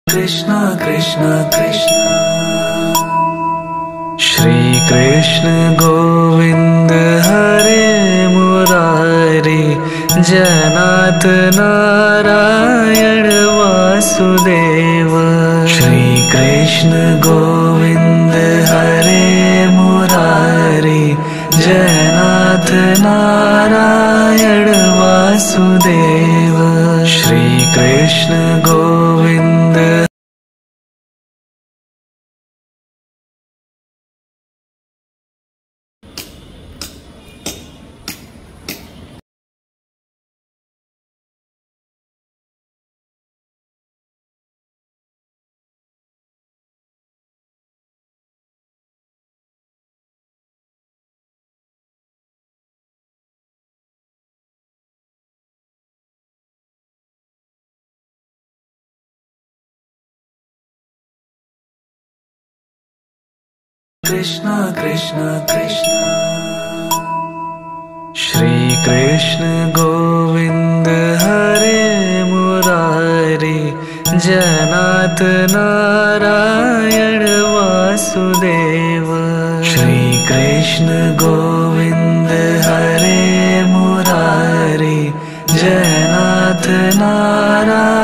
Krishna Krishna Krishna Shri Krishna Govind Hare Murari जनाथ Narayan Vasudev. Shri Krishna Govind Hare Murari जनाथ Narayan Vasudev. Shri Krishna Govind Krishna Krishna Krishna Shri Krishna Govind Hare Murari जनाथ Narayan Vasudev. Shri Krishna Govind Hare Murari जनाथ Narayan